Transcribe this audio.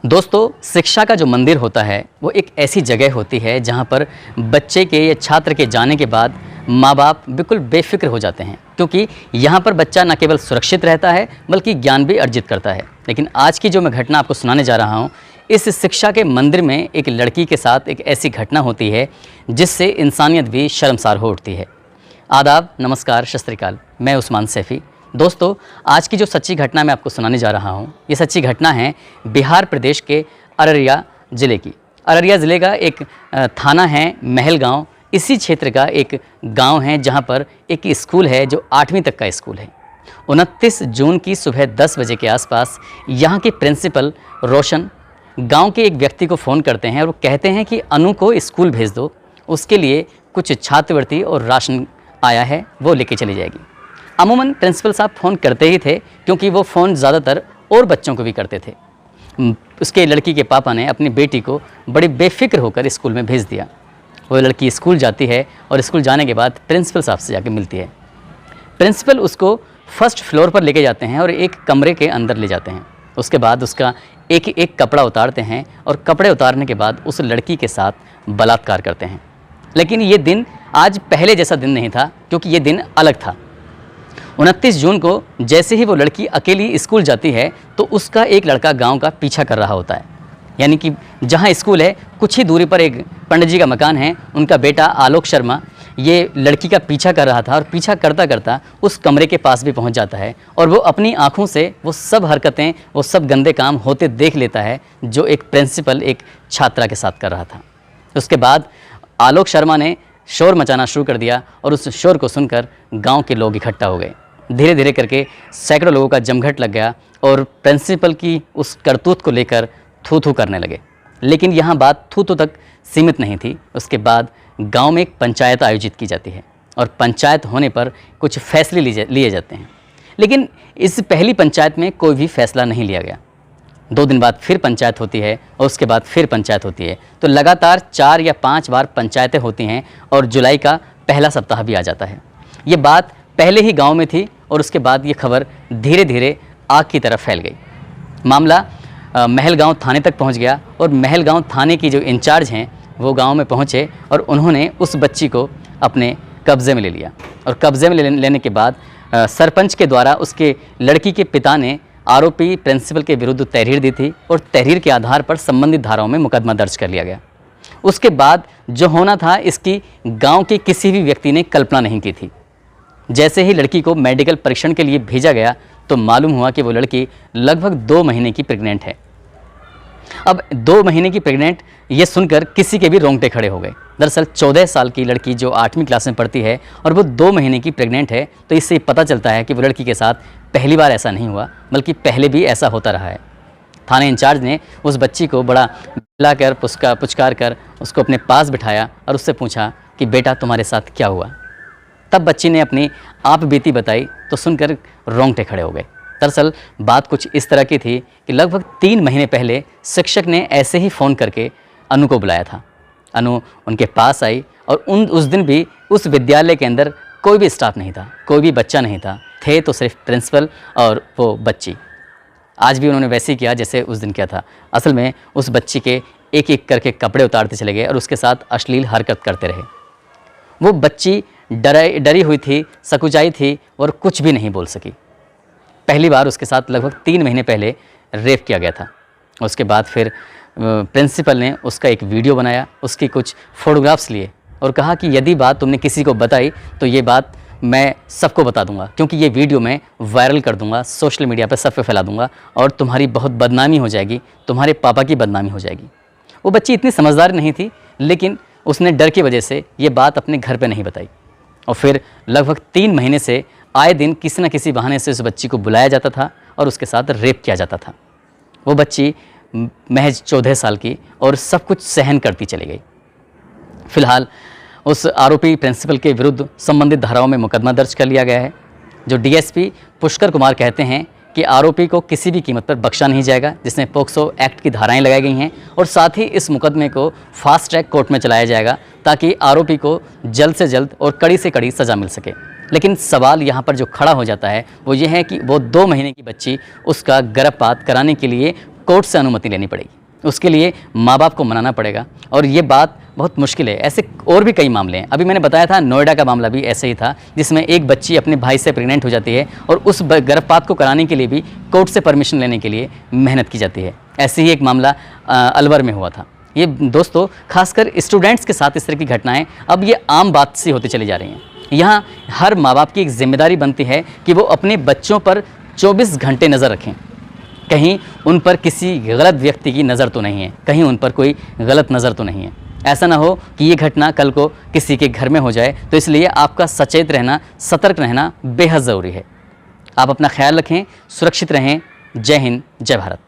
दोस्तों, शिक्षा का जो मंदिर होता है वो एक ऐसी जगह होती है जहाँ पर बच्चे के या छात्र के जाने के बाद माँ बाप बिल्कुल बेफिक्र हो जाते हैं, क्योंकि यहाँ पर बच्चा न केवल सुरक्षित रहता है बल्कि ज्ञान भी अर्जित करता है। लेकिन आज की जो मैं घटना आपको सुनाने जा रहा हूँ, इस शिक्षा के मंदिर में एक लड़की के साथ एक ऐसी घटना होती है जिससे इंसानियत भी शर्मसार हो उठती है। आदाब, नमस्कार, सत श्री अकाल। मैं उस्मान सैफ़ी। दोस्तों, आज की जो सच्ची घटना मैं आपको सुनाने जा रहा हूँ, ये सच्ची घटना है बिहार प्रदेश के अररिया ज़िले की। अररिया ज़िले का एक थाना है महलगाँव। इसी क्षेत्र का एक गांव है जहां पर एक स्कूल है जो 8वीं तक का स्कूल है। 29 जून की सुबह 10 बजे के आसपास यहां के प्रिंसिपल रोशन गांव के एक व्यक्ति को फ़ोन करते हैं और वो कहते हैं कि अनु को स्कूल भेज दो, उसके लिए कुछ छात्रवृत्ति और राशन आया है, वो लेके चली जाएगी। अमूमन प्रिंसिपल साहब फ़ोन करते ही थे, क्योंकि वो फ़ोन ज़्यादातर और बच्चों को भी करते थे। उसके लड़की के पापा ने अपनी बेटी को बड़ी बेफिक्र होकर स्कूल में भेज दिया। वो लड़की स्कूल जाती है और स्कूल जाने के बाद प्रिंसिपल साहब से जाके मिलती है। प्रिंसिपल उसको फर्स्ट फ्लोर पर लेके जाते हैं और एक कमरे के अंदर ले जाते हैं। उसके बाद उसका एक एक कपड़ा उतारते हैं और कपड़े उतारने के बाद उस लड़की के साथ बलात्कार करते हैं। लेकिन ये दिन आज पहले जैसा दिन नहीं था, क्योंकि ये दिन अलग था। 29 जून को जैसे ही वो लड़की अकेली स्कूल जाती है तो उसका एक लड़का गाँव का पीछा कर रहा होता है। यानी कि जहाँ स्कूल है कुछ ही दूरी पर एक पंडित जी का मकान है, उनका बेटा आलोक शर्मा ये लड़की का पीछा कर रहा था और पीछा करता करता उस कमरे के पास भी पहुंच जाता है और वो अपनी आंखों से वो सब हरकतें, वो सब गंदे काम होते देख लेता है जो एक प्रिंसिपल एक छात्रा के साथ कर रहा था। उसके बाद आलोक शर्मा ने शोर मचाना शुरू कर दिया और उस शोर को सुनकर गाँव के लोग इकट्ठा हो गए। धीरे धीरे करके सैकड़ों लोगों का जमघट लग गया और प्रिंसिपल की उस करतूत को लेकर थू थू करने लगे। लेकिन यहाँ बात थू थू तक सीमित नहीं थी। उसके बाद गांव में एक पंचायत आयोजित की जाती है और पंचायत होने पर कुछ फैसले लिए जाते हैं। लेकिन इस पहली पंचायत में कोई भी फैसला नहीं लिया गया। 2 दिन बाद फिर पंचायत होती है और उसके बाद फिर पंचायत होती है। तो लगातार 4 या 5 बार पंचायतें होती हैं और जुलाई का पहला सप्ताह भी आ जाता है। ये बात पहले ही गाँव में थी और उसके बाद ये खबर धीरे धीरे आग की तरफ फैल गई। मामला महलगाँव थाने तक पहुंच गया और महलगाँव थाने की जो इंचार्ज हैं वो गांव में पहुंचे और उन्होंने उस बच्ची को अपने कब्ज़े में ले लिया। और कब्ज़े में लेने के बाद सरपंच के द्वारा उसके लड़की के पिता ने आरोपी प्रिंसिपल के विरुद्ध तहरीर दी थी और तहरीर के आधार पर संबंधित धाराओं में मुकदमा दर्ज कर लिया गया। उसके बाद जो होना था इसकी गाँव के किसी भी व्यक्ति ने कल्पना नहीं की थी। जैसे ही लड़की को मेडिकल परीक्षण के लिए भेजा गया तो मालूम हुआ कि वो लड़की लगभग 2 महीने की प्रेग्नेंट है। अब 2 महीने की प्रेग्नेंट ये सुनकर किसी के भी रोंगटे खड़े हो गए। दरअसल 14 साल की लड़की जो 8वीं क्लास में पढ़ती है और वो 2 महीने की प्रेग्नेंट है, तो इससे पता चलता है कि वो लड़की के साथ पहली बार ऐसा नहीं हुआ, बल्कि पहले भी ऐसा होता रहा है। थाना इंचार्ज ने उस बच्ची को बड़ा बुलाकर पुचकार कर उसको अपने पास बिठाया और उससे पूछा कि बेटा तुम्हारे साथ क्या हुआ। तब बच्ची ने अपनी आप बीती बताई तो सुनकर रोंगटे खड़े हो गए। दरअसल बात कुछ इस तरह की थी कि लगभग 3 महीने पहले शिक्षक ने ऐसे ही फ़ोन करके अनु को बुलाया था। अनु उनके पास आई और उस दिन भी उस विद्यालय के अंदर कोई भी स्टाफ नहीं था, कोई भी बच्चा नहीं था, थे तो सिर्फ प्रिंसिपल और वो बच्ची। आज भी उन्होंने वैसे ही किया जैसे उस दिन किया था। असल में उस बच्ची के एक एक करके कपड़े उतारते चले गए और उसके साथ अश्लील हरकत करते रहे। वो बच्ची डरी हुई थी, सकुचाई थी और कुछ भी नहीं बोल सकी। पहली बार उसके साथ लगभग 3 महीने पहले रेप किया गया था। उसके बाद फिर प्रिंसिपल ने उसका एक वीडियो बनाया, उसकी कुछ फ़ोटोग्राफ्स लिए और कहा कि यदि बात तुमने किसी को बताई तो ये बात मैं सबको बता दूंगा, क्योंकि ये वीडियो मैं वायरल कर दूंगा, सोशल मीडिया पर सब पे फैला दूंगा और तुम्हारी बहुत बदनामी हो जाएगी, तुम्हारे पापा की बदनामी हो जाएगी। वो बच्ची इतनी समझदार नहीं थी, लेकिन उसने डर की वजह से ये बात अपने घर पर नहीं बताई। और फिर लगभग 3 महीने से आए दिन किसी न किसी बहाने से उस बच्ची को बुलाया जाता था और उसके साथ रेप किया जाता था। वो बच्ची महज 14 साल की और सब कुछ सहन करती चली गई। फिलहाल उस आरोपी प्रिंसिपल के विरुद्ध संबंधित धाराओं में मुकदमा दर्ज कर लिया गया है। जो डीएसपी पुष्कर कुमार कहते हैं कि आरोपी को किसी भी कीमत पर बख्शा नहीं जाएगा, जिसमें पोक्सो एक्ट की धाराएं लगाई गई हैं और साथ ही इस मुकदमे को फास्ट ट्रैक कोर्ट में चलाया जाएगा ताकि आरोपी को जल्द से जल्द और कड़ी से कड़ी सज़ा मिल सके। लेकिन सवाल यहाँ पर जो खड़ा हो जाता है वो ये है कि वो 2 महीने की बच्ची उसका गर्भपात कराने के लिए कोर्ट से अनुमति लेनी पड़ेगी, उसके लिए माँ बाप को मनाना पड़ेगा और ये बात बहुत मुश्किल है। ऐसे और भी कई मामले हैं। अभी मैंने बताया था नोएडा का मामला भी ऐसे ही था, जिसमें एक बच्ची अपने भाई से प्रेग्नेंट हो जाती है और उस गर्भपात को कराने के लिए भी कोर्ट से परमिशन लेने के लिए मेहनत की जाती है। ऐसे ही एक मामला अलवर में हुआ था। ये दोस्तों खासकर स्टूडेंट्स के साथ इस तरह की घटनाएं अब ये आम बात सी होती चली जा रही हैं। यहाँ हर माँ बाप की एक जिम्मेदारी बनती है कि वो अपने बच्चों पर 24 घंटे नज़र रखें, कहीं उन पर किसी गलत व्यक्ति की नज़र तो नहीं है, कहीं उन पर कोई गलत नज़र तो नहीं है। ऐसा ना हो कि ये घटना कल को किसी के घर में हो जाए। तो इसलिए आपका सचेत रहना, सतर्क रहना बेहद ज़रूरी है। आप अपना ख्याल रखें, सुरक्षित रहें। जय हिंद, जय भारत।